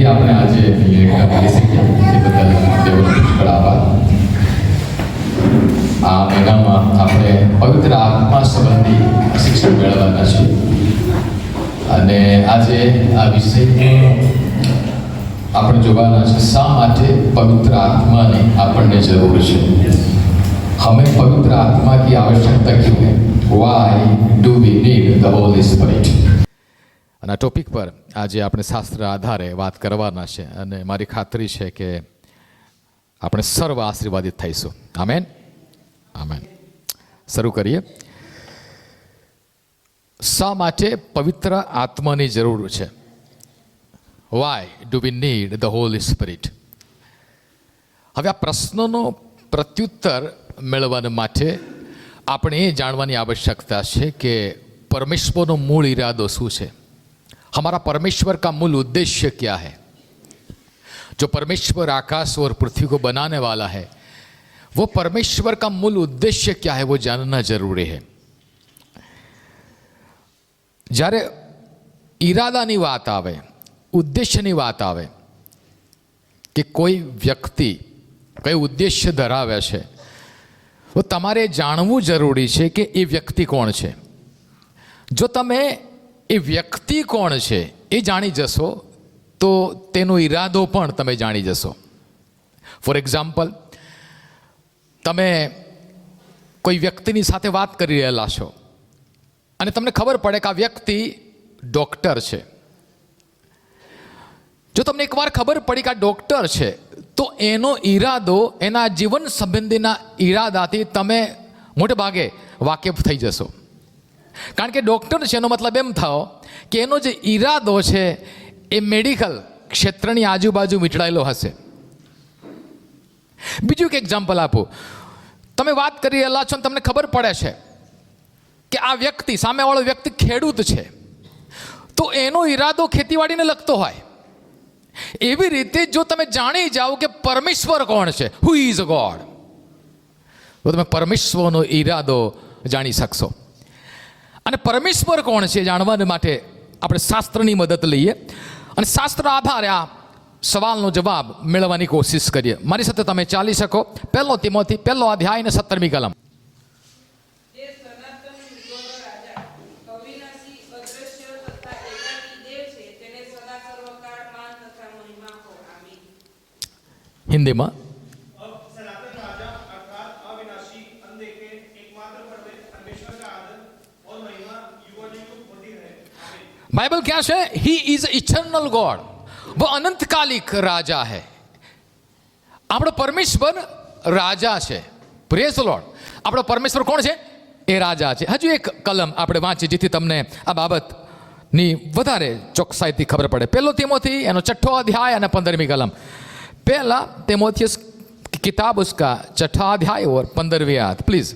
ફરી આપણે આજે એકલા મળી શક્યા એ બદલ દેવનો પુષ્કળ આભાર. આ મહિનામાં આપણે પવિત્ર આત્મા સંબંધી શિક્ષણ મેળવવાના છીએ અને આજે આ વિષય આપણે જોવાના છે શા માટે પવિત્ર આત્માની આપણને જરૂર છે. हमें पवित्र आत्मा की आवश्यकता क्यों है? Why do we need the Holy Spirit? અને આ ટોપિક પર આજે આપણે શાસ્ત્ર આધારે વાત કરવાના છે અને મારી ખાતરી છે કે આપણે સર્વ આશીર્વાદિત થઈશું. Amen, amen. શરૂ કરીએ. શા માટે પવિત્ર આત્માની જરૂર છે? Why do we need the Holy Spirit? હવે આ પ્રશ્નનો પ્રત્યુત્તર મેળવવા માટે આપણે એ જાણવાની આવશ્યકતા છે કે परमेश्वर मूल इरादो शू है. हमारा परमेश्वर का मूल उद्देश्य क्या है? जो परमेश्वर आकाश और पृथ्वी को बनाने वाला है वो परमेश्वर का मूल उद्देश्य क्या है वो जानना जरूरी है. જ્યારે ઈરાદાની વાત આવે, ઉદ્દેશ્યની વાત આવે કે કોઈ વ્યક્તિ કઈ ઉદ્દેશ્ય ધરાવે છે તો તમારે જાણવું જરૂરી છે કે એ વ્યક્તિ કોણ છે. જો તમે એ વ્યક્તિ કોણ છે એ જાણી જશો તો તેનો ઈરાદો પણ તમે જાણી જશો. ફોર એક્ઝામ્પલ, તમે કોઈ વ્યક્તિની સાથે વાત કરી રહેલા છો અને તમને ખબર પડે કે આ વ્યક્તિ ડૉક્ટર છે. જો તમને એકવાર ખબર પડી કે આ ડૉક્ટર છે તો એનો ઈરાદો, એના જીવન સંબંધીના ઈરાદાથી તમે મોટે ભાગે વાકેફ થઈ જશો. કારણ કે ડૉક્ટર છે એનો મતલબ એમ થાઓ કે એનો જે ઈરાદો છે એ મેડિકલ ક્ષેત્રની આજુબાજુ વીંટળાયેલો હશે. બીજું એક એક્ઝામ્પલ આપું. તમે વાત કરી રહેલા છો અને તમને ખબર પડે છે કે આ વ્યક્તિ, સામેવાળો વ્યક્તિ ખેડૂત છે તો એનો ઈરાદો ખેતીવાડીને લગતો હોય. એવી રીતે જો તમે જાણી જાઓ કે પરમેશ્વર કોણ છે, હુ ઇઝ ગોડ, તો તમે પરમેશ્વરનો ઈરાદો જાણી શકશો. અને પરમેશ્વર કોણ છે જાણવા માટે આપણે શાસ્ત્રની મદદ લઈએ અને શાસ્ત્ર આધારે આ સવાલનો જવાબ મેળવવાની કોશિશ કરીએ. મારી સાથે તમે ચાલી શકો. 1 તિમોથી 1 અધ્યાય અને 17મી કલમ. हिंदीમાં बाइबल क्या है? He is eternal God. वो अनंतकालिक राजा है. આપણો પરમેશ્વર રાજા છે. Praise the lord. આપણો પરમેશ્વર કોણ છે? એ રાજા છે. હજુ એક કલમ આપણે વાંચીએ જેથી તમને આ બાબતની વધારે ચોકસાઈથી ખબર પડે. 1 તિમોથી એનો 6 અધ્યાય અને 15મી કલમ. 1 तिमोथियस की किताब उसका 6 अध्याय और 15वीं आयत please.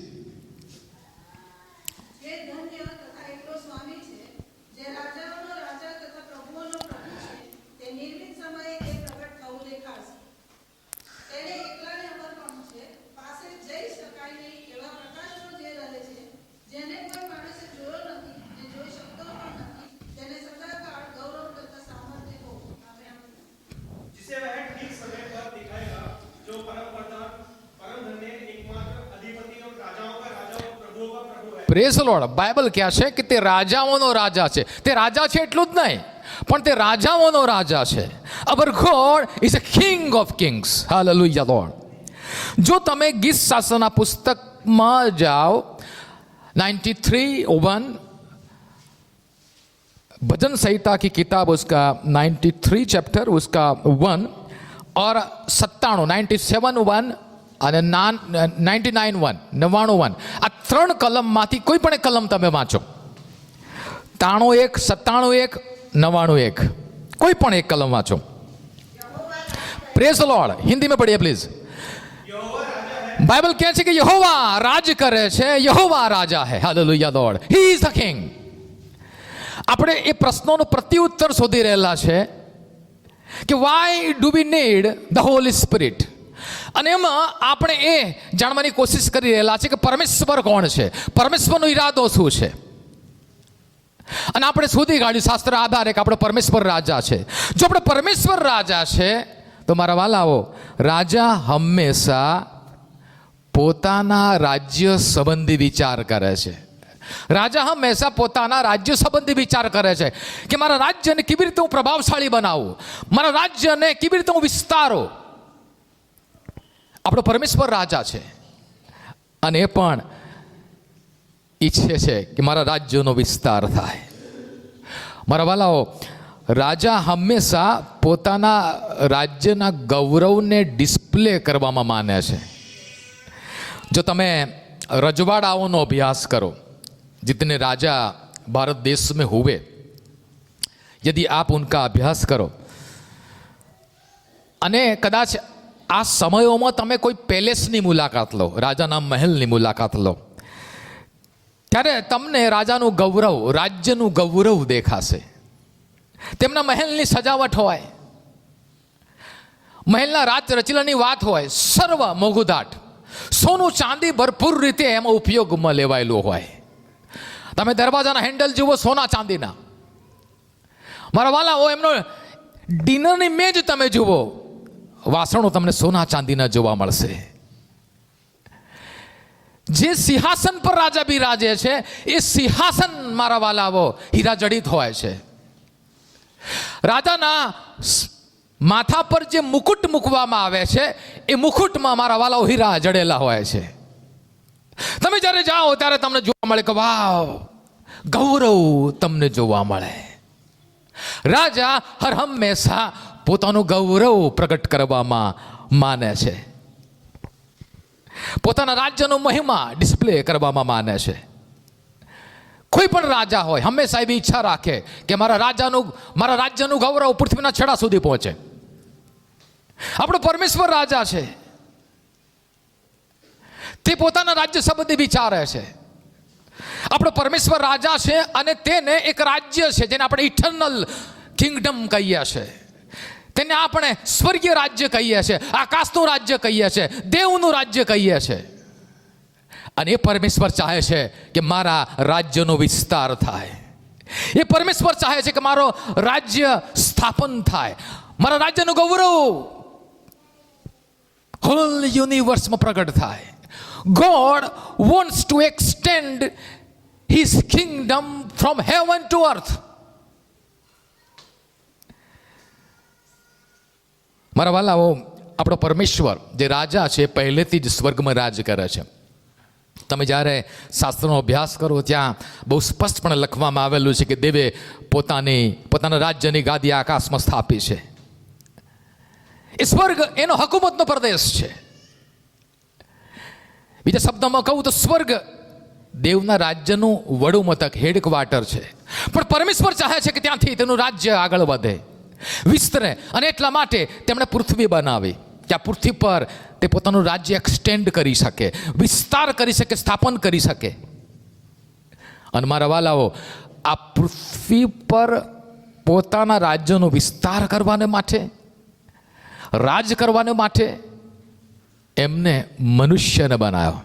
Praise the lord. Bible કહે છે કે તે રાજાઓનો રાજા છે. તે રાજા છે એટલું જ નહીં, પણ તે રાજાઓનો રાજા છે. Our God is a king of kings. Hallelujah Lord. જો તમે ગીત શાસ્ત્રના પુસ્તકમાં જાઓ 93:1 भजन संहिता की किताब उसका 93 चैप्टर उसका 1 और 97:1 અને 99:1 આ 3 કલમમાંથી કોઈ પણ એક કલમ તમે વાંચો. 93:1, 97:1, 99:1 કોઈ પણ એક કલમ વાંચો. Praise the Lord. हिंदी में पढ़िए प्लीज. बाइबल કહે છે કે યહોવા રાજ કરે છે, યહોવા રાજા है. Hallelujah Lord. He is the king. આપણે એ પ્રશ્નોનો પ્રત્યુત્તર શોધી રહેલા છે કે why do we need the holy spirit. અને એમાં આપણે એ જાણવાની કોશિશ કરી રહેલા છે કે પરમેશ્વર કોણ છે, પરમેશ્વરનો ઈરાદો શું છે. અને આપણે શોધી કાઢ્યું શાસ્ત્ર આધારે કે આપણો પરમેશ્વર રાજા છે. જો આપણે પરમેશ્વર રાજા છે તો મારા વાલાઓ, રાજા હંમેશા પોતાના રાજ્ય સંબંધી વિચાર કરે છે. રાજા હંમેશા પોતાના રાજ્ય સંબંધી વિચાર કરે છે કે મારા રાજ્યને કેવી રીતે હું પ્રભાવશાળી બનાવું, મારા રાજ્યને કેવી રીતે હું વિસ્તારું. આપણો પરમેશ્વર રાજા છે અને એ પણ ઈચ્છે છે કે મારા રાજ્યનો વિસ્તાર થાય. મારા વાલાઓ, રાજા હંમેશા પોતાના રાજ્યના ગૌરવને ડિસ્પ્લે કરવામાં માને છે. જો તમે રજવાડાઓનો અભ્યાસ કરો, जितने राजा भारत देश में हुए, यदि आप उनका अभ्यास करो અને કદાચ આ સમયોમાં તમે કોઈ પેલેસની મુલાકાત લો, રાજાના મહેલની મુલાકાત લો, ત્યારે તમને રાજાનું ગૌરવ, રાજ્યનું ગૌરવ દેખાશે. તેમના મહેલની સજાવટ હોય, મહેલના રાજ રચીલાની વાત હોય, સર્વ મોઘુદાટ સોનું ચાંદી ભરપૂર રીતે એમાં ઉપયોગમાં લેવાયેલું હોય. તમે દરવાજાના હેન્ડલ જુઓ સોના ચાંદીના. મારા વાલાઓ, એમનો ડિનરની મેજ તમે જુઓ, વાસણો તમને સોના ચાંદીના જોવા મળશે. જે સિંહાસન પર રાજા બિરાજે છે એ સિંહાસન મારા વાલાઓ હીરા જડિત હોય છે. રાજાના માથા પર જે મુકુટ મૂકવામાં આવે છે એ મુકુટમાં મારા વાલાઓ હીરા જડેલા હોય છે. તમે જ્યારે જાઓ ત્યારે તમને જોવા મળે કે વાવ, ગૌરવ તમને જોવા મળે. રાજા હર હંમેશા પોતાનું ગૌરવ પ્રગટ કરવામાં માને છે, પોતાના રાજ્યનો મહિમા ડિસ્પ્લે કરવામાં માને છે. કોઈ પણ રાજા હોય હંમેશા એવી ઈચ્છા રાખે કે મારા રાજ્યનું ગૌરવ પૃથ્વીના છેડા સુધી પહોંચે. આપણો પરમેશ્વર રાજા છે, તે પોતાના રાજ્ય સંબંધી વિચારે છે. આપણો પરમેશ્વર રાજા છે અને તેને એક રાજ્ય છે જેને આપણે ઇટર્નલ કિંગડમ કહીએ છીએ, તેને આપણે સ્વર્ગીય રાજ્ય કહીએ છીએ, આકાશનું રાજ્ય કહીએ છીએ, દેવનું રાજ્ય કહીએ છીએ. અને એ પરમેશ્વર ચાહે છે કે મારા રાજ્યનો વિસ્તાર થાય. એ પરમેશ્વર ચાહે છે કે મારો રાજ્ય સ્થાપન થાય, મારા રાજ્યનું ગૌરવ હોલ યુનિવર્સમાં પ્રગટ થાય. God wants to extend His kingdom from heaven to earth. મારા વાલાઓ, આપણો પરમેશ્વર જે રાજા છે પહેલેથી જ સ્વર્ગમાં રાજ કરે છે. તમે જ્યારે શાસ્ત્રનો અભ્યાસ કરો ત્યાં બહુ સ્પષ્ટપણે લખવામાં આવેલું છે કે દેવે પોતાના રાજ્યની ગાદી આકાશમાં સ્થાપી છે. એ સ્વર્ગ એનો હકુમતનો પ્રદેશ છે. બીજા શબ્દોમાં કહું તો સ્વર્ગ દેવના રાજ્યનું વડું મથક, હેડક્વાર્ટર છે. પણ પરમેશ્વર ચાહે છે કે ત્યાંથી તેનું રાજ્ય આગળ વધે, વિસ્તરે. અને એટલા માટે તેમણે પૃથ્વી બનાવી કે આ પૃથ્વી પર તે પોતાનું રાજ્ય એક્સટેન્ડ કરી શકે, વિસ્તાર કરી શકે, સ્થાપન કરી શકે. અને મારા વાલાઓ, આ પૃથ્વી પર પોતાના રાજ્યનો વિસ્તાર કરવાને માટે, રાજ કરવાને માટે એમને મનુષ્યને બનાવ્યો,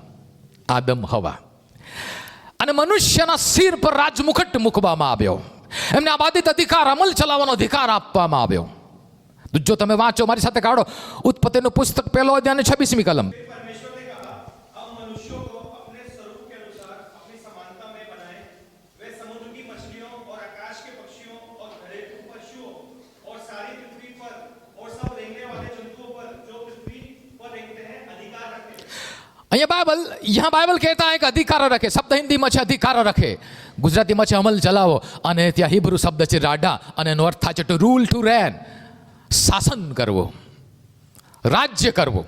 આદમ હવા. અને મનુષ્યના સિર પર રાજમુકટ મૂકવામાં આવ્યો, એમને આબાદિત અધિકાર, અમલ ચલાવવાનો અધિકાર આપવામાં આવ્યો. જો તમે વાંચો, મારી સાથે કાઢો ઉત્પત્તિનું પુસ્તક, 1 અધ્યાય 26મી કલમ. यहाँ बाइबल कहता है कि अधिकार रखे. शब्द हिंदी में છે अधिकार रखे, ગુજરાતીમાં છે અમલ ચલાવો. અને ત્યાં હિબ્રુ શબ્દ છે રાડા, અને એનો અર્થ થાય છે ટુ રૂલ, ટુ રેન, શાસન કરવો, રાજ્ય કરવું.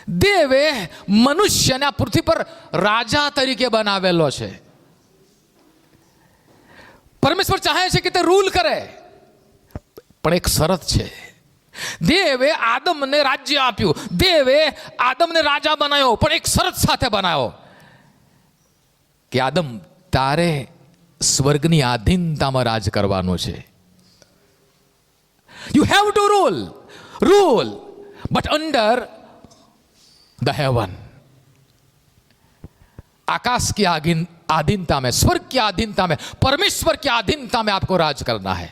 દેવે મનુષ્યને આ પૃથ્વી પર રાજા તરીકે બનાવેલો છે. પરમેશ્વર ચાહે છે કે તે રૂલ કરે, પણ એક શરત છે. દેવે આદમને રાજ્ય આપ્યું, દેવે આદમને રાજા બનાવ્યો, પણ એક શરત સાથે બનાવ્યો કે આદમ, તારે સ્વર્ગની આધીનતામાં રાજ કરવાનું છે. You have to rule but under the heaven. आकाश की अधीनता में, स्वर्ग की अधीनता में, परमेश्वर की अधीनता में आपको राज करना है.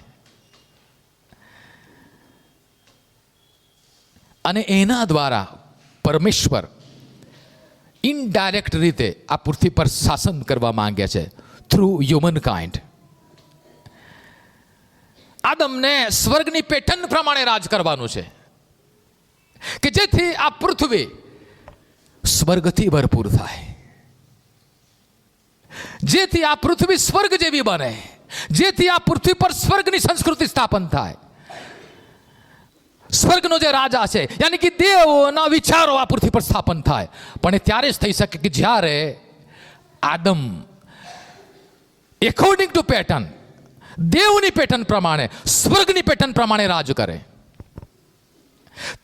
અને એના દ્વારા પરમેશ્વર ઇનડાયરેક્ટ રીતે આ પૃથ્વી પર શાસન કરવા માંગે છે થ્રુ હ્યુમન કાઇન્ડ. આદમને સ્વર્ગની પેટર્ન પ્રમાણે રાજ કરવાનું છે કે જેથી આ પૃથ્વી સ્વર્ગથી ભરપૂર થાય, જેથી આ પૃથ્વી સ્વર્ગ જેવી બને, જેથી આ પૃથ્વી પર સ્વર્ગની સંસ્કૃતિ સ્થાપન થાય. સ્વર્ગનો જે રાજા છે યાની કે દેવોના વિચારો આ પૃથ્વી પર સ્થાપન થાય. પણ એ ત્યારે જ થઈ શકે કે જ્યારે આદમ એકોર્ડિંગ ટુ પેટર્ન, દેવની પેટર્ન પ્રમાણે, સ્વર્ગની પેટર્ન પ્રમાણે રાજ કરે.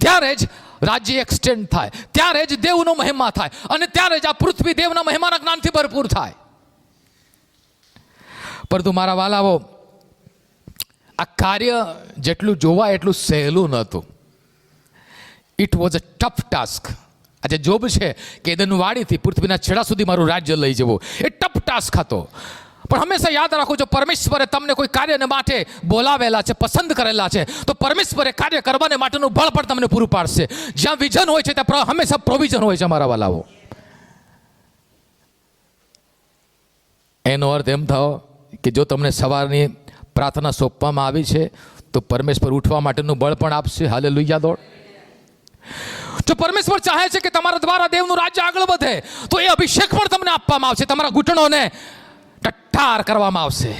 ત્યારે જ રાજ્ય એક્સટેન્ડ થાય, ત્યારે જ દેવનો મહિમા થાય અને ત્યારે જ આ પૃથ્વી દેવના મહિમાના જ્ઞાનથી ભરપૂર થાય. પરંતુ મારા વાલાઓ, આ કાર્ય જેટલું જોવા એટલું સહેલું નહોતું. It was a tough task. આ જે જોબ છે કે એદનવાડીથી પૃથ્વીના છેડા સુધી મારું રાજ્ય લઈ જવું, એ ટફ ટાસ્ક હતો. પણ હંમેશા યાદ રાખો, જો પરમેશ્વરે તમને કોઈ કાર્યને માટે બોલાવેલા છે, પસંદ કરેલા છે, તો પરમેશ્વરે કાર્ય કરવાને માટેનું બળ પણ તમને પૂરું પાડશે. જ્યાં વિઝન હોય છે ત્યાં હંમેશા પ્રોવિઝન હોય છે મારા વાલાઓ. એનો અર્થ એમ થયો કે જો તમને સવારની પ્રાર્થના સોંપવામાં આવી છે તો પરમેશ્વર ઉઠવા માટેનું બળ પણ આપશે. હાલેલુયા દોડ. જો પરમેશ્વર ચાહે છે કે તમારા દ્વારા દેવનું રાજ્ય આગળ વધે તો એ અભિષેક પણ તમને આપવામાં આવશે, તમારા ઘૂંટણોને ટટ્ટાર કરવામાં આવશે.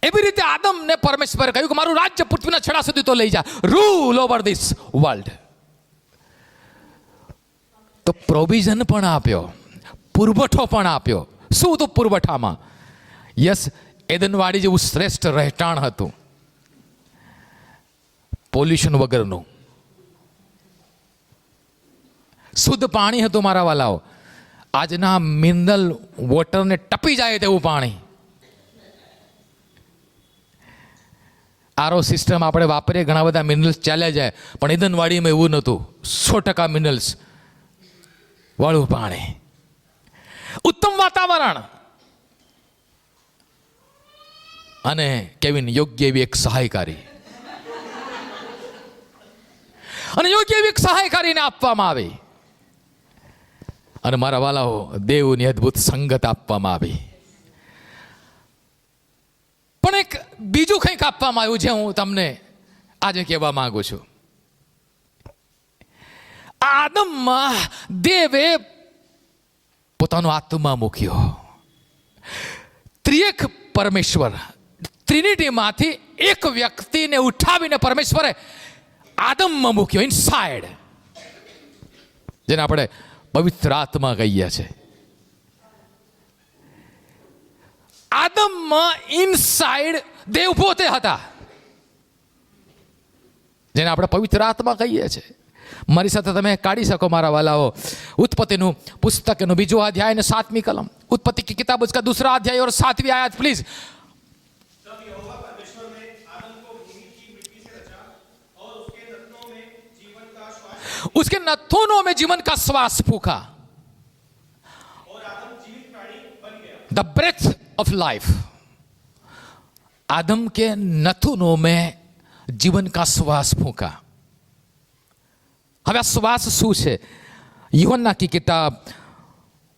એવી રીતે આદમને પરમેશ્વરે કહ્યું કે મારું રાજ્ય પૃથ્વીના છેડા સુધી તો લઈ જા, રૂલ ઓવર ધીસ વર્લ્ડ. તો પ્રોવિઝન પણ આપ્યો, પુરવઠો પણ આપ્યો. શું હતું પુરવઠામાં? યસ, એદનવાડી જેવું શ્રેષ્ઠ રહેઠાણ હતું, પોલ્યુશન વગરનું. શુદ્ધ પાણી હતું મારા વાલાઓ. આજના મિનરલ વોટરને ટપી જાય તેવું પાણી. આરો સિસ્ટમ આપણે વાપરીએ, ઘણા બધા મિનરલ્સ ચાલ્યા જાય, પણ એદનવાડીમાં એવું નહોતું. 100% મિનરલ્સ વાળું પાણી, ઉત્તમ વાતાવરણ અને કેવિન યોગ્ય એવી એક સહાયકારી, અને યોગ્ય એવી એક સહાયકારીને આપવામાં આવી. અને મારા વાલાઓ, દેવની અદ્ભુત સંગત આપવામાં આવી. પણ એક બીજું કંઈક આપવામાં આવ્યું જે હું તમને આજે કહેવા માંગુ છું. આદમમાં દેવે પોતાનો આત્મા મૂક્યો. ત્રિએક પરમેશ્વર, ટ્રિનિટીમાંથી એક વ્યક્તિને ઉઠાવીને પરમેશ્વરે આદમમાં મૂક્યો, ઇનસાઇડ, જેને આપણે પવિત્ર આત્મા કહીએ છીએ. આદમમાં ઇનસાઇડ દેવ પોતે હતા, જેને આપણે પવિત્ર આત્મા કહીએ છીએ. મારી સાથે તમે કાઢી શકો મારા વાલાઓ उत्पत्तिનું પુસ્તક એનો 2 अध्याय અને 7મી કલમ. उत्पत्ति की किताब उसका 2 अध्याय और 7वीं आयत प्लीज. उसके नथुनों में जीवन का श्वास फूंका, द ब्रेथ ऑफ लाइफ. आदम के नथुनों में जीवन का श्वास फूंका. હવે આ શ્વાસ શું છે? यूहन्ना की किताब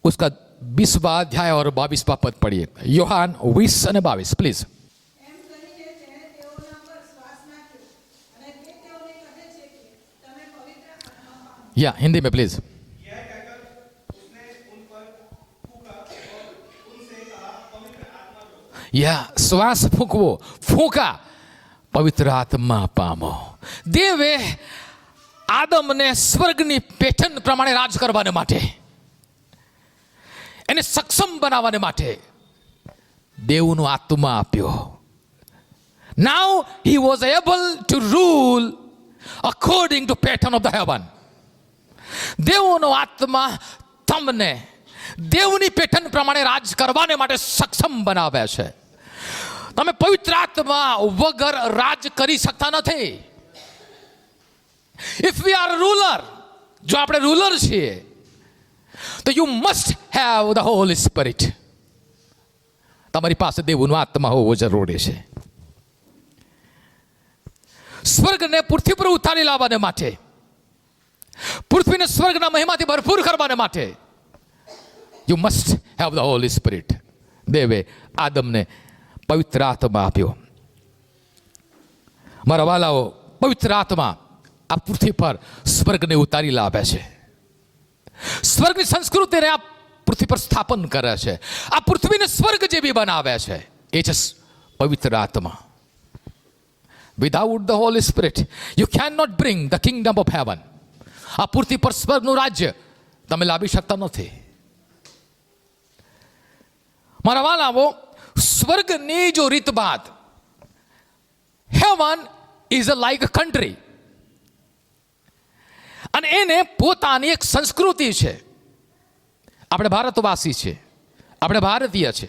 उसका 20वां अध्याय और 22वां पद पढ़िए. यूहान 20 અને 22 प्लीज. या हिंदी में प्लीज. या श्वास फूंकવો, फूंका, पवित्र आत्मा पामो. देवे આદમને સ્વર્ગની પેટર્ન પ્રમાણે રાજ કરવાને માટે, એને સક્ષમ બનાવવાને માટે દેવનો આત્મા આપ્યો. Now he was able to rule according to pattern of the heaven. દેવનો આત્મા તમને દેવની પેટર્ન પ્રમાણે રાજ કરવાને માટે સક્ષમ બનાવે છે. તમે પવિત્ર આત્મા વગર રાજ કરી શકતા નથી. If we are a ruler, જો આપણે રૂલર છીએ તો you must have the holy spirit. તમારી પાસે દેવનો આત્મા હોવો જરૂરી છે. સ્વર્ગને પૃથ્વી પર ઉતારી લાવવાને માટે, પૃથ્વીને સ્વર્ગના મહિમાથી ભરપૂર કરવાને માટે you must have the holy spirit. દેવે આદમને પવિત્ર આત્મા આપ્યો. મારા વાલાઓ, પવિત્ર આત્મા આ પૃથ્વી પર સ્વર્ગને ઉતારી લાવે છે. સ્વર્ગની સંસ્કૃતિને આ પૃથ્વી પર સ્થાપન કરે છે. આ પૃથ્વીને સ્વર્ગ જેવી બનાવે છે. એ છે પવિત્ર આત્મા. Without the holy spirit you can not bring the kingdom of heaven. આ પૃથ્વી પર સ્વર્ગનું રાજ્ય તમે લાવી શકતા નથી. મારા વાલાઓ, સ્વર્ગની જો રીત બાદ, heaven is a like country, અને એને પોતાની એક સંસ્કૃતિ છે. આપણે ભારતવાસી છે, આપણે ભારતીય છે.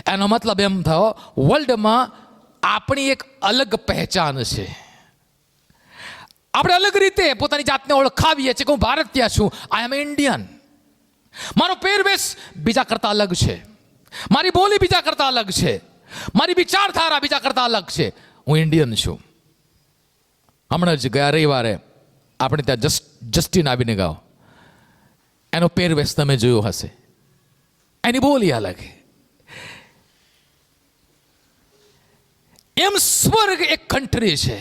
એનો મતલબ એમ થયો, વર્લ્ડમાં આપણી એક અલગ પહેચાન છે. આપણે અલગ રીતે પોતાની જાતને ઓળખાવીએ છીએ કે હું ભારતીય છું, આઈ એમ ઇન્ડિયન. મારો પહેરવેશ બીજા કરતાં અલગ છે, મારી બોલી બીજા કરતાં અલગ છે, મારી વિચારધારા બીજા કરતાં અલગ છે. હું ઇન્ડિયન છું. હમણાં જ ગયા રવિવારે આપણે ત્યાં જસ્ટિન આવીને ગયો. એનો પહેરવેશ તમે જોયો હશે, એની બોલી અલગ. એમ સ્વર્ગ એક કન્ટ્રી છે,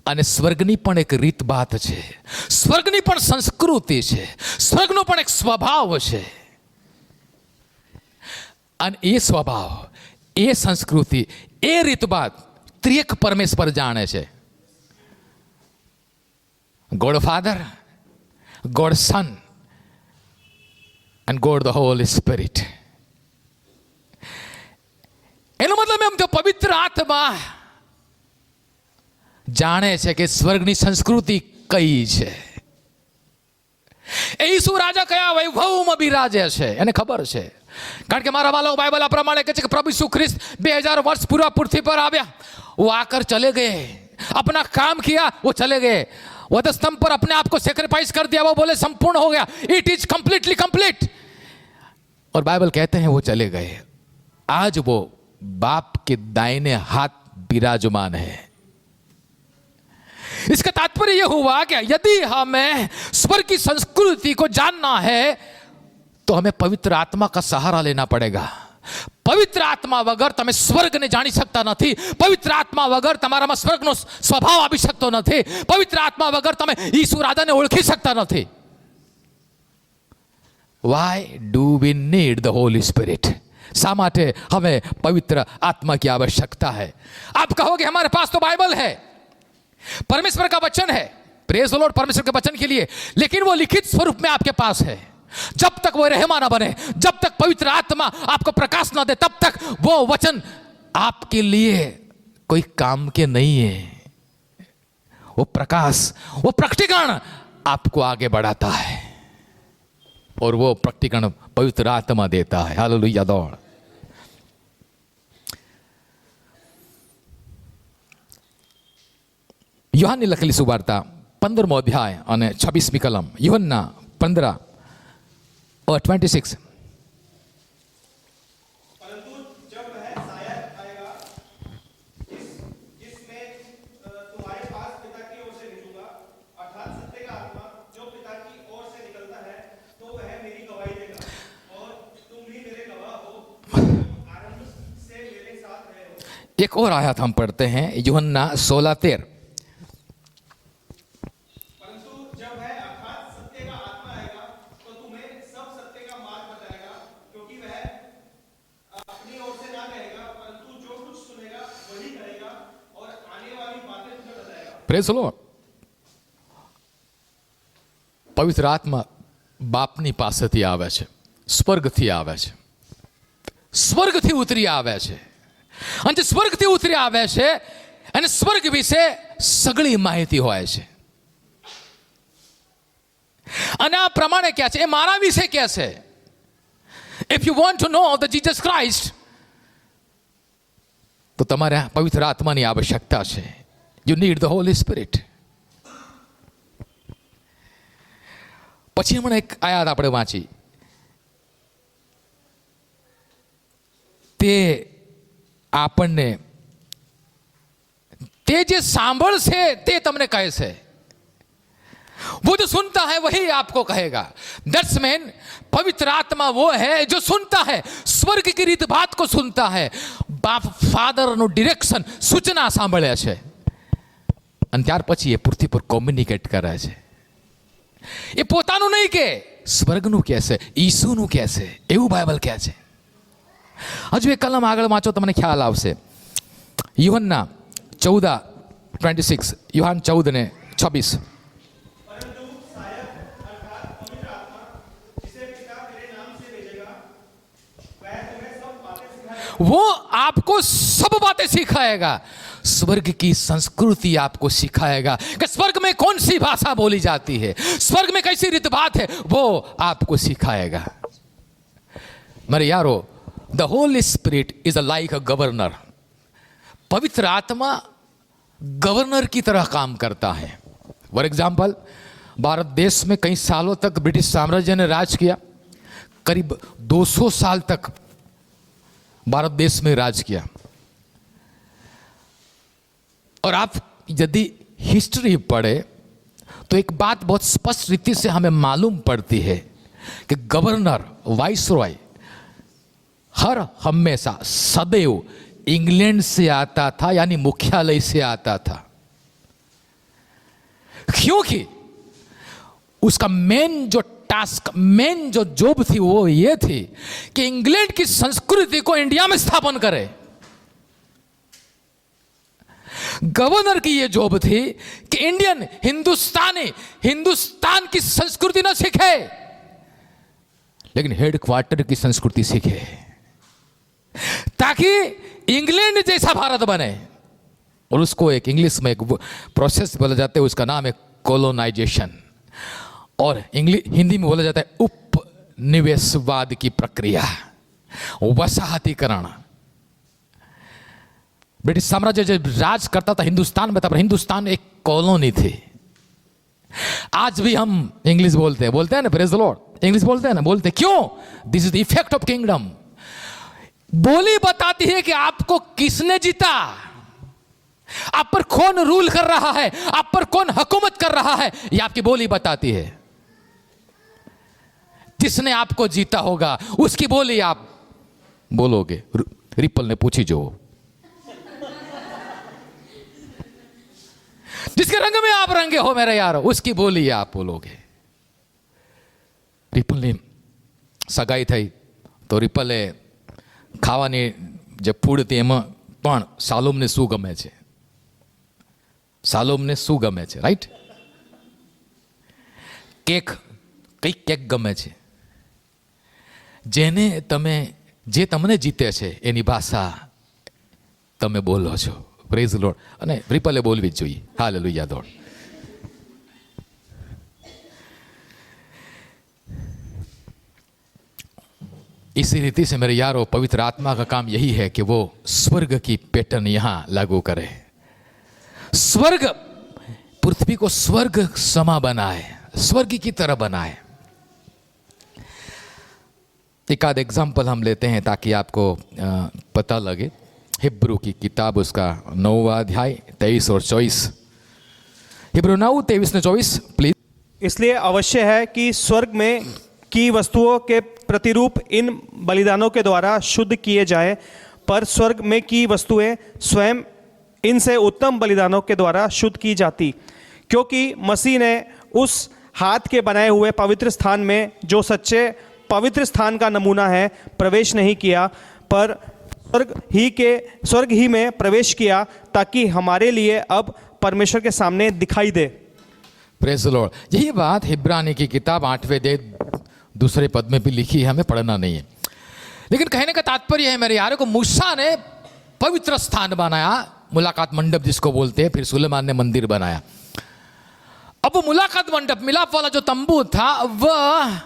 અને સ્વર્ગની પણ એક રીત બાત છે, સ્વર્ગની પણ સંસ્કૃતિ છે, સ્વર્ગનો પણ એક સ્વભાવ છે. અને એ સ્વભાવ, એ સંસ્કૃતિ, એ રીત બાત ત્રિએક પરમેશ્વર જાણે છે. God father, God son and God the Holy Spirit. એનો મતલબ એમ તો પવિત્ર આત્મા જાણે છે કે સ્વર્ગની સંસ્કૃતિ કઈ છે. એ ઈસુ રાજા કયા વૈભવમાં બિરાજે છે એને ખબર છે. કારણ કે મારા વાલો, બાઇબલ આ પ્રમાણે કહે છે કે પ્રભુ ઈસુ ખ્રિસ્ત 2000 વર્ષ પૂરા પૃથ્વી પર આવ્યા. वो आकर चले गए, अपना काम किया, वो चले गए. वधस्तंभ पर अपने आप को सेक्रीफाइस कर दिया, वो बोले संपूर्ण हो गया, इट इज कंप्लीटली कंप्लीट. और बाइबल कहते हैं वो चले गए. आज वो बाप के दाहिने हाथ विराजमान है. इसका तात्पर्य यह हुआ कि यदि हमें स्वर्ग की संस्कृति को जानना है तो हमें पवित्र आत्मा का सहारा लेना पड़ेगा. પવિત્ર આત્મા વગર તમે સ્વર્ગને જાણી શકતા નથી. પવિત્ર આત્મા વગર તમારામાં સ્વર્ગનો સ્વભાવ આવી શકતો નથી. પવિત્ર આત્મા વગર તમે ઈસુ રાજાને ઓળખી શકતા નથી. Why do we need the Holy Spirit? શા માટે હમે પવિત્ર આત્મા की आवश्यकता है? आप कहोगे हमारे पास तो बाइबल है, परमेश्वर का वचन है. प्रेज द लॉर्ड परमेश्वर के वचन के लिए, लेकिन वो लिखित स्वरूप में आपके पास है. जब तक वो रहमा ना बने, जब तक पवित्र आत्मा आपको प्रकाश ना दे, तब तक वो वचन आपके लिए कोई काम के नहीं है. वो प्रकाश, वो प्रकटीकरण आपको आगे बढ़ाता है, और वो प्रकटीकरण पवित्र आत्मा देता है. हालेलुया. दौड़ યુહાનની લખેલી સુવાર્તા 15મો અધ્યાય અને 26મી કલમ. યુહન્ના 15 और 26. परंतु जब वह शायद आएगा, जिसमें तुम्हारे पास पिता की ओर से भेजूंगा, अर्थात सत्य का आत्मा जो पिता की ओर से निकलता है, तो वह मेरी गवाही देगा. और तुम भी मेरे गवाह हो, आरंभ से मेरे साथ रहे हो. एक और आयत हम पढ़ते हैं, यूहन्ना 16:13. Praise the lord. પવિત્ર આત્મા બાપની પાસેથી આવે છે, સ્વર્ગથી આવે છે, સ્વર્ગથી ઉતરી આવે છે. અને જે સ્વર્ગથી ઉતરી આવે છે અને સ્વર્ગ વિશે સગળી માહિતી હોય છે. અને આ પ્રમાણે કહે છે, એ મારા વિશે કહે છે. If you want to know the Jesus Christ, તો તમારે પવિત્ર આત્માની આવશ્યકતા છે. You need the Holy Spirit. પછી હમણાં એક આયાત આપણે વાંચી, તે આપણને તે જે સાંભળશે તે તમને કહે છે, वो जो सुनता है वही आपको कहेगा। दैट्स मीन पवित्र आत्मा वो है जो सुनता है, स्वर्ग की રીત बात को सुनता है, બાપ ફાધરનું ડિરેક્શન સૂચના સાંભળે છે અને ત્યાર પછી એ પૃથ્વી પર કોમ્યુનિકેટ કરે છે। એ પોતાનું નહીં કે સ્વર્ગનું કહે છે, ઈસુનું કહે છે, એવું બાઇબલ કહે છે। હજુ એક કલમ આગળ વાંચો તમને ખ્યાલ આવશે। યુહન્ના 14:26, યુહાન 14:26। वो आपको सब बातें सिखाएगा, स्वर्ग की संस्कृति आपको सिखाएगा कि स्वर्ग में कौन सी भाषा बोली जाती है, स्वर्ग में कैसी रीत बात है, वो आपको सिखाएगा। मेरे यारो, the Holi spirit is like a governor. पवित्र आत्मा गवर्नर की तरह काम करता है। फॉर एग्जाम्पल, भारत देश में कई सालों तक ब्रिटिश साम्राज्य ने राज किया, करीब 200 साल तक भारत देश में राज किया। और आप यदि हिस्ट्री पढ़े तो एक बात बहुत स्पष्ट रीति से हमें मालूम पड़ती है कि गवर्नर, वाइसरॉय हर हमेशा सदैव इंग्लैंड से आता था, यानी मुख्यालय से आता था, क्योंकि उसका मेन जो टास्क, मेन जो जॉब थी वो ये थी कि इंग्लैंड की संस्कृति को इंडिया में स्थापन करे। गवर्नर की ये जॉब थी कि इंडियन, हिंदुस्तान की संस्कृति न सीखे, लेकिन हेडक्वार्टर की संस्कृति सीखे, ताकि इंग्लैंड जैसा भारत बने। और उसको एक इंग्लिश में एक प्रोसेस बोला जाता है, उसका नाम है कॉलोनाइजेशन, और हिंदी में बोला जाता है उपनिवेशवाद की प्रक्रिया, वसाहतीकरण। ब्रिटिश साम्राज्य जब राज करता था हिंदुस्तान में, तब हिंदुस्तान एक कॉलोनी थी। आज भी हम इंग्लिश बोलते हैं ना, प्रेज द लॉर्ड, इंग्लिश बोलते हैं ना, बोलते क्यों? This is the effect of kingdom. बोली बताती है कि आपको किसने जीता, आप पर कौन रूल कर रहा है, आप पर कौन हुकूमत कर रहा है, ये आपकी बोली बताती है। जिसने आपको जीता होगा उसकी बोली आप बोलोगे। रिपल ने पूछी जो, जिसके रंग में आप रंगे हो मेरे यार, उसकी बोली आप बोलोगे। रिपल ने सगाई थई तो रिपले ખાવાની જે ફૂડ હતી એમાં પણ સાલોમને શું ગમે છે, સાલોમને શું ગમે છે, રાઈટ? કેક, કઈ કેક ગમે છે? જે તમને જીતે છે એની ભાષા તમે બોલો છો, પ્રેઝ લોર્ડ। અને રિપલે બોલવી જ જોઈએ, હાલેલુયા દોડ। इसी रीति से मेरे यारों, पवित्र आत्मा का काम यही है कि वो स्वर्ग की पैटर्न यहां लागू करे, स्वर्ग, पृथ्वी को स्वर्ग समा बनाए, स्वर्ग की तरह बनाए। एक आध एग्जाम्पल हम लेते हैं ताकि आपको पता लगे। हिब्रू की किताब, उसका 9वां अध्याय 23 और 24। हिब्रू 9, 23 ने 24 प्लीज। इसलिए अवश्य है कि स्वर्ग में की वस्तुओं के प्रतिरूप इन बलिदानों के द्वारा शुद्ध किए जाए, पर स्वर्ग में की वस्तुएं स्वयं इनसे उत्तम बलिदानों के द्वारा शुद्ध की जाती, क्योंकि मसीह ने उस हाथ के बनाए हुए पवित्र स्थान में, जो सच्चे पवित्र स्थान का नमूना है, प्रवेश नहीं किया, पर स्वर्ग ही में प्रवेश किया, ताकि हमारे लिए अब परमेश्वर के सामने दिखाई दे। Praise the Lord. यही बात हिब्रानी की किताब 8वें अध्याय 2 पद में भी लिखी है, हमें पढ़ना नहीं है, लेकिन कहने का तात्पर्य है मेरे यारों को, मूसा ने पवित्र स्थान बनाया, मुलाकात मंडप जिसको बोलते हैं, फिर सुलेमान ने मंदिर बनाया। अब वो मुलाकात मंडप, मिलाप वाला जो तंबू था, वह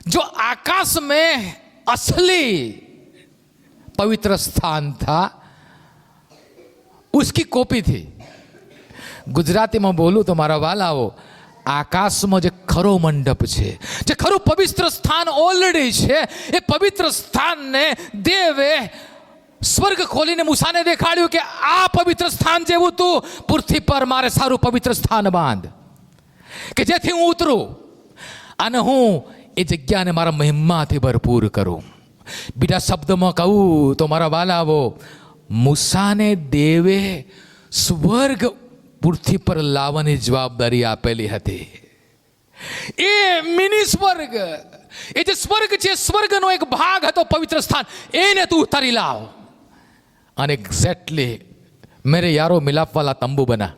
जो आकाश में असली पवित्र स्थान था उसकी कॉपी थी। गुजराती में बोलूं तो मारा वाला हो, આકાશમાં જે ખરો મંડપ છે, જે ખરું પવિત્ર સ્થાન ઓલરેડી છે, એ પવિત્ર સ્થાનને દેવે સ્વર્ગ ખોલીને મૂસાને દેખાડ્યું કે આ પવિત્ર સ્થાન જેવું તું પૃથ્વી પર મારે સારું પવિત્ર સ્થાન બાંધ, કે જેથી હું ઉતરું અને હું એ જગ્યાને મારા મહિમાથી ભરપૂર કરું. બીજા શબ્દમાં કહું તો મારા વાલાઓ, મૂસાને દેવે સ્વર્ગ પૃથ્વી પર લાવવાની જવાબદારી આપેલી હતી. એ મિની સ્વર્ગ, એ જે સ્વર્ગ છે, સ્વર્ગનો એક ભાગ હતો પવિત્ર સ્થાન, એને તું ઉતારી લાવ અને એક્ઝેક્ટલી મેરે यारो मिलाप वाला तंबू बना.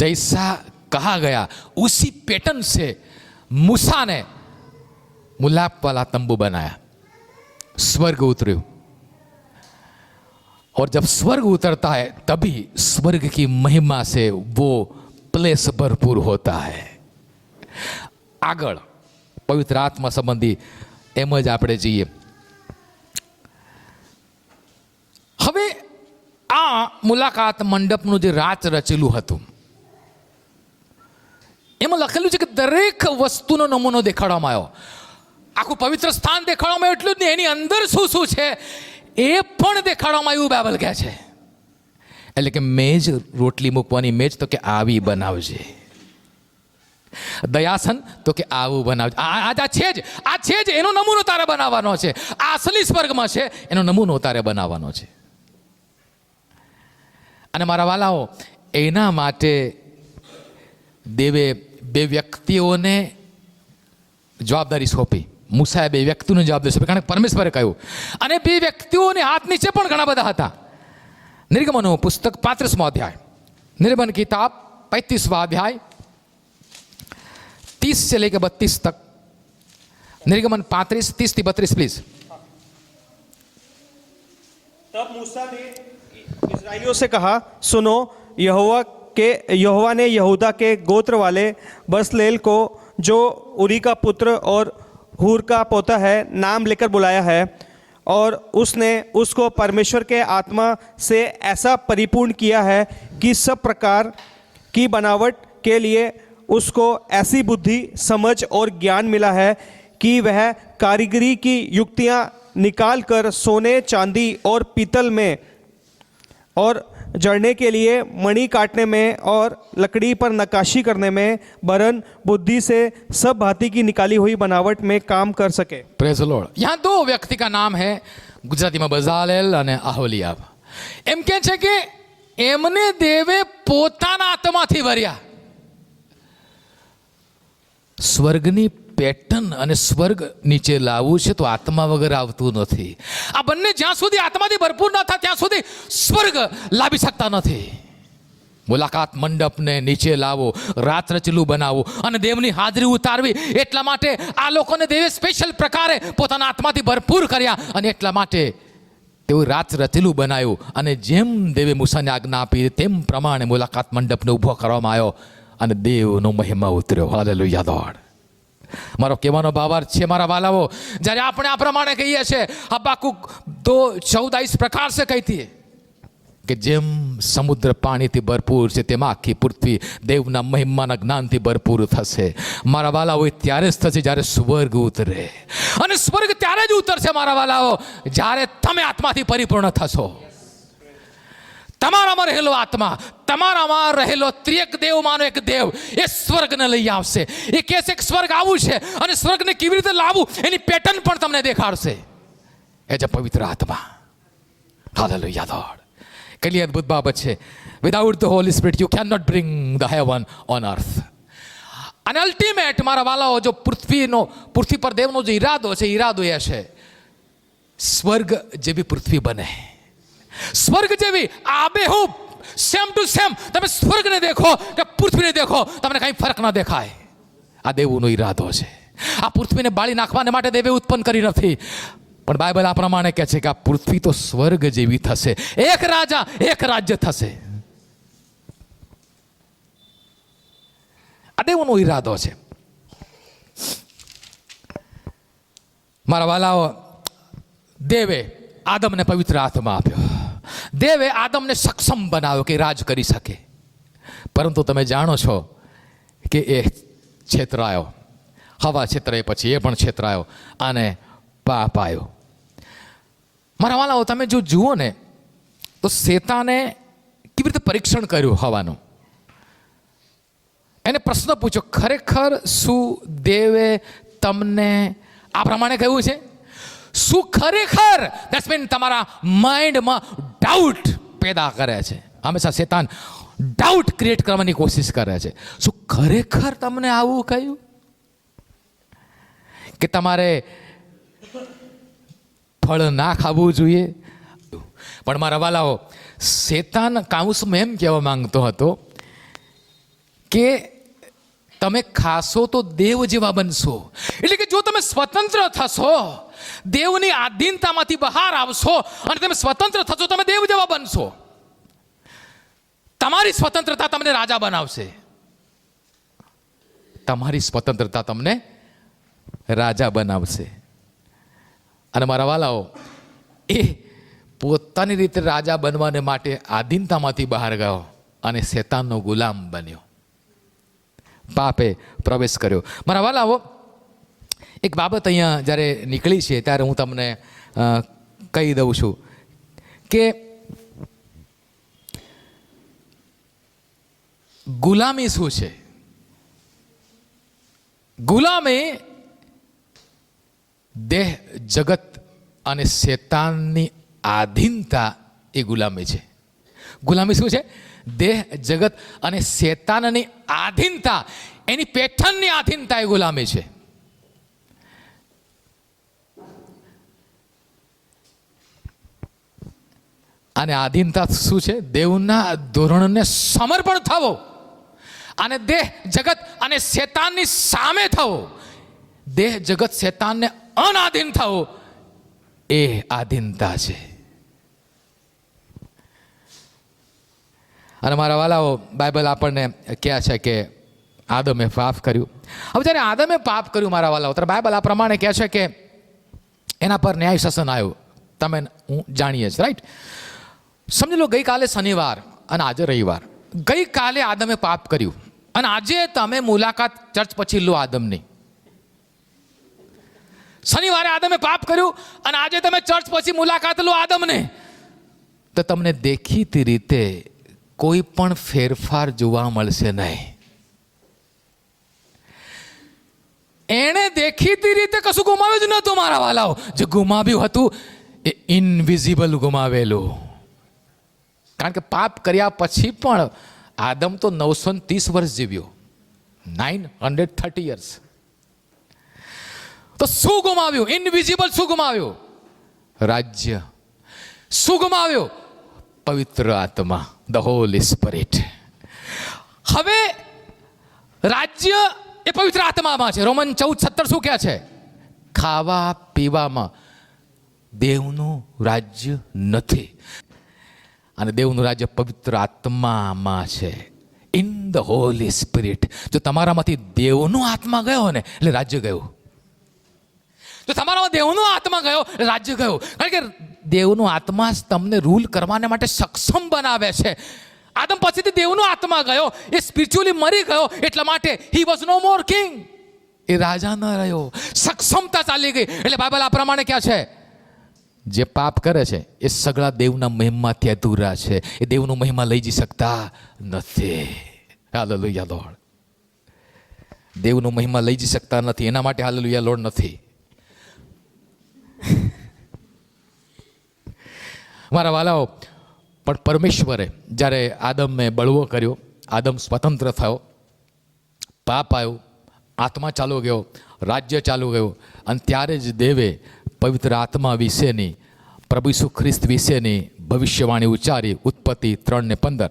जैसा कहा गया उसी पैटर्न से मूसा ने मिलाप वाला तंबू बनाया. स्वर्ग उतर्યું और जब स्वर्ग उतरता है तभी स्वर्ग की महिमा से वो प्लेस भरपूर होता है. આગળ પવિત્ર આત્મા સંબંધી એમ જ આપણે જઈએ. હવે આ મુલાકાત મંડપનું જે રાચ રચેલું હતું એમાં લખેલું છે કે દરેક વસ્તુનો નમૂનો દેખાડવામાં આવ્યો. આખું પવિત્ર સ્થાન દેખાડવામાં આવ્યું એટલું જ નહીં, એની અંદર શું શું છે એ પણ દેખાડવામાં આવ્યું બાઇબલ કહે છે. એટલે કે મેજ, રોટલી મૂકવાની મેજ તો કે આવી બનાવજે, દયાસન તો કે આવું બનાવજે. આ છે જ એનો નમૂનો તારે બનાવવાનો છે. આ અસલી સ્વર્ગમાં છે, એનો નમૂનો તારે બનાવવાનો છે. અને મારા વાલાઓ, એના માટે દેવે બે વ્યક્તિઓને જવાબદારી સોંપી. મૂસાએ બે વ્યક્તિઓને જવાબદારી સોંપી, કારણ કે પરમેશ્વરે કહ્યું. અને બે વ્યક્તિઓને હાથ નીચે પણ ઘણા બધા હતા. નિર્ગમનનું પુસ્તક 35મો અધ્યાય, નિર્ગમન કિતાબ 35વાं अध्याय 30 से लेकर 32 तक. निर्गमन 35, 30 થી 32 प्लीज. तब मूसा ने इस्राएलियों से कहा, सुनो, यहोवा ने यहूदा के गोत्र वाले बसलेल को, जो उरी का पुत्र और हूर का पोता है, नाम लेकर बुलाया है, और उसने उसको परमेश्वर के आत्मा से ऐसा परिपूर्ण किया है कि सब प्रकार की बनावट के लिए उसको ऐसी बुद्धि, समझ और ज्ञान मिला है कि वह कारीगरी की युक्तियाँ निकाल कर सोने, चांदी और पीतल में और जड़ने के लिए मणि काटने में और लकड़ी पर नक्काशी करने में, वरन बुद्धि से सब भांति की निकाली हुई बनावट में काम कर सके. Praise the Lord. यहाँ दो व्यक्ति का नाम है, ગુજરાતીમાં બઝાલેલ અને આહોલિયાબ. એમ કહે છે કે એમને દેવે પોતાના આત્માથી ભર્યા. સ્વર્ગની પેટર્ન અને સ્વર્ગ નીચે લાવવું છે તો આત્મા વગર આવતું નથી. આ બંને જ્યાં સુધી આત્માથી ભરપૂર ન થાય ત્યાં સુધી સ્વર્ગ લાવી શકતા નથી. મુલાકાત મંડપને નીચે લાવો, રાત રચેલું બનાવો અને દેવની હાજરી ઉતારવી. એટલા માટે આ લોકોને દેવે સ્પેશિયલ પ્રકારે પોતાના આત્માથી ભરપૂર કર્યા અને એટલા માટે તેઓ રાત રચેલું બનાવ્યું. અને જેમ દેવે મૂસાને આજ્ઞા આપી તેમ પ્રમાણે મુલાકાત મંડપને ઊભો કરવામાં આવ્યો અને દેવનો મહિમા ઉતર્યો. હાલેલુયા દોડ. મારો કહેવાનો ભાવાર્થ છે મારા વાલાઓ, જ્યારે આપણે આ પ્રમાણે કહીએ છીએ, હબાકુક 2:14 इस प्रकार से कहती है કે જેમ સમુદ્ર પાણીથી ભરપૂર છે તેમ આખી પૃથ્વી દેવના મહિમાના જ્ઞાનથી ભરપૂર થશે. મારા વાલાઓ, ત્યારે જ થશે જ્યારે સ્વર્ગ ઉતરે. અને સ્વર્ગ ત્યારે જ ઉતરશે મારા વાલાઓ જ્યારે તમે આત્માથી પરિપૂર્ણ થશો. તમારામાં રહેલો આત્મા, તમારામાં રહેલો ત્રિએક દેવમાંનો એક દેવ એ સ્વર્ગને લઈ આવશે. એ કહેશે કે સ્વર્ગ આવું છે અને સ્વર્ગને કેવી રીતે લાવવું એની પેટર્ન પણ તમને દેખાડશે. એ જે પવિત્ર આત્મા. હાલેલુયા દોડ. કેટલી અદ્ભુત બાબત છે. Without the holy spirit you can not bring the heaven on earth. અને અલ્ટિમેટ મારા વાલાઓ, જો પૃથ્વી પર દેવનો જે ઈરાદો છે, ઈરાદો એ છે સ્વર્ગ જેવી પૃથ્વી બને. સ્વર્ગ જેવી આબેહૂબ સેમ ટુ સેમ તમે સ્વર્ગને દેખો કે પૃથ્વીને દેખો, તમને કંઈ ફરક ન દેખાય. આ દેવનો ઈરાદો છે. આ પૃથ્વીને બાળી નાખવાને માટે દેવે ઉત્પન્ન કરી નથી, પણ બાઇબલ આ પ્રમાણે કહે છે કે આ પૃથ્વી તો સ્વર્ગ જેવી થશે. એક રાજા, એક રાજ્ય થશે. આ દેવનો ઈરાદો છે. મારા વાલાઓ, દેવે આદમને પવિત્ર આત્મા આપ્યો. દેવે આદમને સક્ષમ બનાવ્યો કે રાજ કરી શકે. પરંતુ તમે જાણો છો કે એ છેતરાયો, હવા છેતરાઈ પછી એ પણ છેતરાયો અને પાપ આવ્યો. મારા વાલાઓ, તમે જો જુઓ ને તો શેતાને કેવી રીતે પરીક્ષણ કર્યું હવાનું. એને પ્રશ્ન પૂછ્યો, ખરેખર શું દેવે તમને આ પ્રમાણે કહ્યું છે? શું ખરેખર? દેટ્સ મીન તમારા માઇન્ડમાં ડાઉટ પેદા કરે છે. હંમેશા શેતાન ડાઉટ ક્રિએટ કરવાની કોશિશ કરે છે. શું ખરેખર તમને આવું કહ્યું કે તમારે ફળ ના ખાવું જોઈએ? પણ મારા વાલાઓ, શેતાન કાઉન્સમાં એમ કહેવા માંગતો હતો કે તમે ખાશો તો દેવ જેવા બનશો. એટલે કે જો તમે સ્વતંત્ર થશો, દેવની આધીનતામાંથી બહાર આવશો અને તમે સ્વતંત્ર થશો, તમે દેવ જેવા બનશો. તમારી સ્વતંત્રતા તમને રાજા બનાવશે. તમારી સ્વતંત્રતા તમને રાજા બનાવશે. અને મારા વાલાઓ, એ પોતાની રીતે રાજા બનવાને માટે આધીનતામાંથી બહાર ગયો અને શેતાનનો ગુલામ બન્યો. પાપે પ્રવેશ કર્યો. મારા વાલાઓ, એક બાબત અહીંયા જ્યારે નીકળી છે ત્યારે હું તમને કહી દઉં છું કે ગુલામી શું છે. ગુલામી દેહ, જગત અને શેતાનની આધીનતા એ ગુલામી છે. ગુલામી શું છે? દેહ, જગત અને શેતાનની આધીનતા, એની પેઠણની આધીનતા એ ગુલામી છે. અને આધીનતા શું છે? દેવના ધોરણને સમર્પણ થવો અને દેહ, જગત અને શેતાનની સામે થવો. દેહ, જગત, શેતાનને અનાધીન થવો એ આધીનતા છે. અને મારા વાલાઓ, બાઇબલ આપણને કહે છે કે આદમે પાપ કર્યું. હવે જ્યારે આદમે પાપ કર્યું મારા વાલાઓ, ત્યારે બાઇબલ આ પ્રમાણે કહે છે કે એના પર ન્યાય શાસન આવ્યું. તમે હું જાણીએ છીએ, રાઈટ? સમજી લો, ગઈકાલે શનિવાર અને આજે રવિવાર. ગઈકાલે આદમે પાપ કર્યું અને આજે તમે મુલાકાત ચર્ચ પછી લો આદમની. શનિવારે આદમે પાપ કર્યું અને આજે તમે ચર્ચ પછી મુલાકાત લો આદમને, તો તમને દેખીતી રીતે કોઈ પણ ફેરફાર જોવા મળશે નહીં. એણે દેખીતી રીતે કશું ગુમાવ્યું જ નહોતું મારા વાલાઓ. જે ગુમાવ્યું હતું એ ઇનવિઝિબલ ગુમાવેલું. કારણ કે પાપ કર્યા પછી પણ આદમ તો 930 વર્ષ જીવ્યો, 930 યર્સ. તો શું ગુમાવ્યું? ઇનવિઝિબલ. શું ગુમાવ્યું? રાજ્ય. શું ગુમાવ્યું? પવિત્ર આત્મા, ધ હોલી સ્પિરિટ. હવે રાજ્ય એ પવિત્ર આત્મામાં છે. રોમન 14:17 શું કહે છે? ખાવા પીવામાં દેવનું રાજ્ય નથી. અને દેવનું રાજ્ય પવિત્ર આત્મામાં છે, ઇન ધ હોલી સ્પિરિટ. જો તમારામાંથી દેવનો આત્મા ગયો ને એટલે રાજ્ય ગયું. જો તમારામાં દેવનો આત્મા ગયો એટલે રાજ્ય ગયું. કારણ કે દેવનો આત્મા જ તમને રૂલ કરવાને માટે સક્ષમ બનાવે છે. આદમ પછીથી દેવનો આત્મા ગયો, એ સ્પિરિચ્યુઅલી મરી ગયો, એટલા માટે he was no more king. એ રાજા ન રહ્યો, સક્ષમતા ચાલી ગઈ. એટલે બાઇબલ આ પ્રમાણે ક્યાં છે? જે પાપ કરે છે એ સગળા દેવના મહિમાથી અધૂરા છે. એ દેવનો મહિમા લઈ જઈ શકતા નથી. Hallelujah lord. દેવનો મહિમા લઈ જઈ શકતા નથી, એના માટે હાલેલુયા લોર્ડ નથી. મારા વાલાઓ, પણ પરમેશ્વરે જ્યારે આદમને બળવો કર્યો, આદમ સ્વતંત્ર થયો, પાપ આવ્યું, આત્મા ચાલુ ગયો, રાજ્ય ચાલુ ગયું, અને ત્યારે જ દેવે પવિત્ર આત્મા વિશેની, પ્રભુ ઈસુ ખ્રિસ્ત વિશેની ભવિષ્યવાણી ઉચ્ચારી. ઉત્પત્તિ 3:15.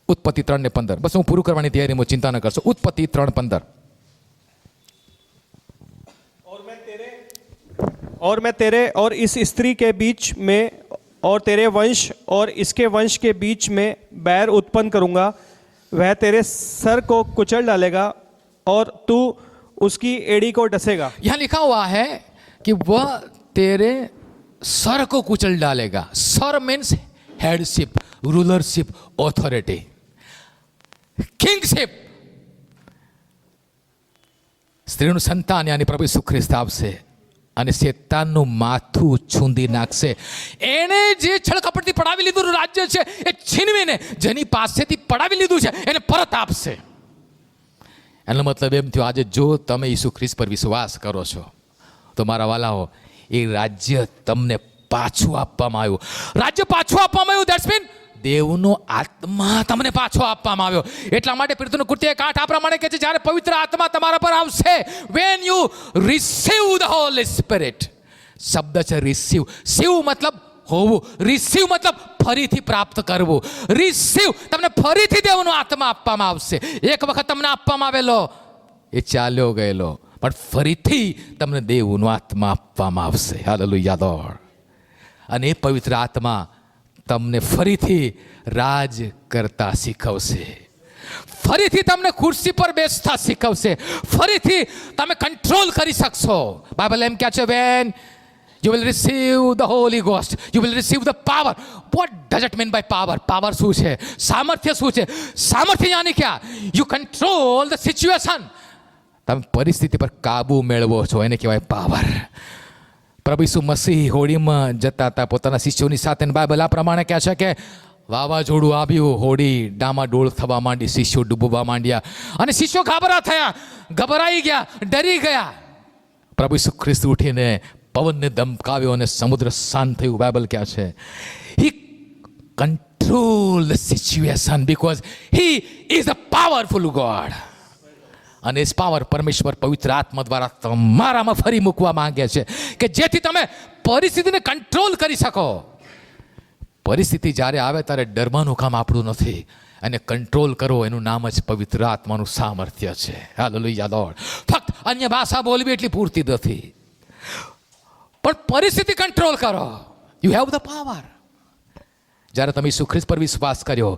ઉત્પત્તિ 3:15. બસ હું પૂરું કરવાની તૈયારીમાં, ચિંતા ન કરશો. ઉત્પત્તિ 3:15. और मैं तेरे और इस स्त्री के बीच में और तेरे वंश और इसके वंश के बीच में बैर उत्पन्न करूंगा. वह तेरे सर को कुचल डालेगा और तू उसकी एड़ी को डसेगा. यहाँ लिखा हुआ है कि वह तेरे सर को कुचल डालेगा. सर means headship, rulership, authority, kingship. સ્ત્રીનું સંતાન યાની પ્રભુ ઈસુ ખ્રિસ્ત આપશે અને શેતાનનું માથું છૂંદી નાખશે. એણે જે છળકપટથી પડાવી લીધું રાજ્ય છે એ છીનવીને જેની પાસેથી પડાવી લીધું છે એને પરત આપશે. એનો મતલબ એમ થયો, આજે જો તમે ઈસુ ખ્રિસ્ત પર વિશ્વાસ કરો છો તો મારા વાલાઓ, એ રાજ્ય તમને પાછું આપવામાં આવ્યું. રાજ્ય પાછું આપવામાં આવ્યું, દેટ્સ મીન દેવનો આત્મા તમને પાછો આપવામાં આવ્યો. એટલા માટે પ્રીતિનું કૃત્ય 8 આ પ્રમાણે કહે છે, જ્યારે પવિત્ર આત્મા તમારા પર આવશે, when you receive the holy spirit. શબ્દ છે રિસીવ. સીવ મતલબ હોવું, રિસીવ મતલબ ફરીથી પ્રાપ્ત કરવું. રિસીવ, તમને ફરીથી દેવનો આત્મા આપવામાં આવશે. એક વખત તમને આપવામાં આવેલો એ ચાલ્યો ગયેલો, પણ ફરીથી તમને દેવનો આત્મા આપવામાં આવશે. Hallelujah lord. અને એ પવિત્ર આત્મા તમને ફરીથી રાજ કરતા શીખવશે, ફરીથી તમને ખુરશી પર બેસતા શીખવશે, ફરીથી તમે કંટ્રોલ કરી શકશો. બાઇબલ એમ કહે છે, van you will receive the Holy Ghost, you will receive the power. What does it mean by power? Power શું છે? સામર્થ્ય શું છે? સામર્થ્ય યાની ક્યાં? You control the situation. તમે પરિસ્થિતિ પર કાબુ મેળવો છો, એને કહેવાય પાવર. પ્રભુ ઈસુ મસીહ હોડીમાં જતા હતા પોતાના શિષ્યોની સાથે. બાઇબલ આ પ્રમાણે કહે છે કે વાવાઝોડું આવ્યું, હોડી ડામાડોળ થવા માંડી, શિષ્યો ડૂબવા માંડ્યા અને શિષ્યો ગભરાઈ ગયા, ડરી ગયા. પ્રભુ ઈસુ ખ્રિસ્ત ઉઠીને પવનને ધમકાવ્યો અને સમુદ્ર શાંત થયું. બાઇબલ કહે છે he control the situation because he is a powerful God. અને એ પાવર પરમેશ્વર પવિત્ર આત્મા દ્વારા તમારામાં ફરી મૂકવા માંગે છે કે જેથી તમે પરિસ્થિતિને કંટ્રોલ કરી શકો. પરિસ્થિતિ જ્યારે આવે ત્યારે ડરવાનું કામ આપણું નથી, અને કંટ્રોલ કરો એનું નામ જ પવિત્ર આત્માનું સામર્થ્ય છે. Hallelujah lord. ફક્ત અન્ય ભાષા બોલવી એટલી પૂરતી નથી, પણ પરિસ્થિતિ કંટ્રોલ કરો. You have the power. જ્યારે તમે ઈસુ ખ્રિસ્ત પર વિશ્વાસ કર્યો,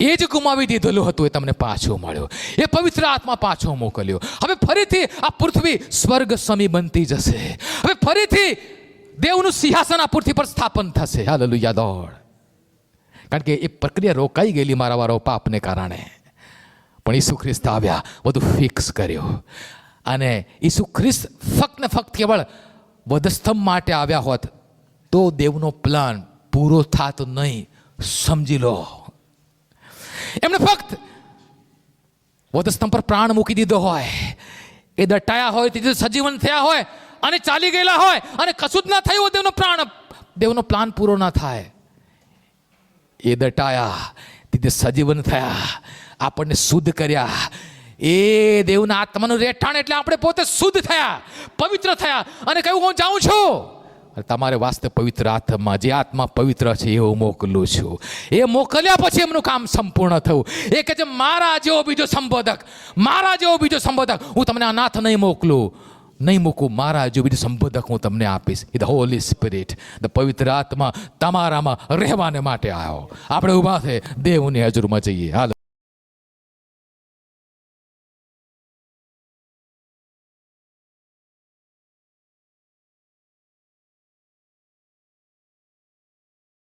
એ જ ગુમાવી દીધેલું હતું એ તમને પાછો મળ્યો. એ પવિત્ર આત્મા પાછો મોકલ્યો. હવે ફરીથી આ પૃથ્વી સ્વર્ગ સમી બનતી જશે. હવે ફરીથી દેવનું સિંહાસન આ પૃથ્વી પર સ્થાપન થશે. Hallelujah lord. કારણ કે એ પ્રક્રિયા રોકાઈ ગયેલી મારા વાળો પાપને કારણે, પણ ઈસુ ખ્રિસ્ત આવ્યા, બધું ફિક્સ કર્યું. અને ઈસુ ખ્રિસ્ત ફક્ત ને ફક્ત કેવળ વધસ્તંભ માટે આવ્યા હોત તો દેવનો પ્લાન પૂરો થાત નહીં. સમજી લો, એમણે ફક્ત વધસ્તંભ પર પ્રાણ મૂકી દીધો હોય, એ દટાયા હોય, તેથી સજીવન થયા હોય અને ચાલી ગયેલા હોય અને કશું જ ના થયું, દેવનો પ્લાન પૂરો ના થાય. એ દટાયા, તેથી સજીવન થયા, આપણને શુદ્ધ કર્યા. એ દેવના આત્માનું રહેઠાણ એટલે આપણે પોતે શુદ્ધ થયા, પવિત્ર થયા અને કહ્યું હું જાઉં છું. તમારે વાસ્તે પવિત્ર આત્મા, જે આત્મા પવિત્ર છે એ હું મોકલું છું. એ મોકલ્યા પછી એમનું કામ સંપૂર્ણ થયું. એ કહે છે મારા જેવો બીજો સંબોધક હું તમને અનાથ નહીં મૂકું. મારા જેવો બીજો સંબોધક હું તમને આપીશ. ધ હોલી સ્પિરિટ, ધ પવિત્ર આત્મા તમારામાં રહેવાને માટે આવ્યો. આપણે ઊભા થઈ દેવની હજુરમાં જઈએ. હાલ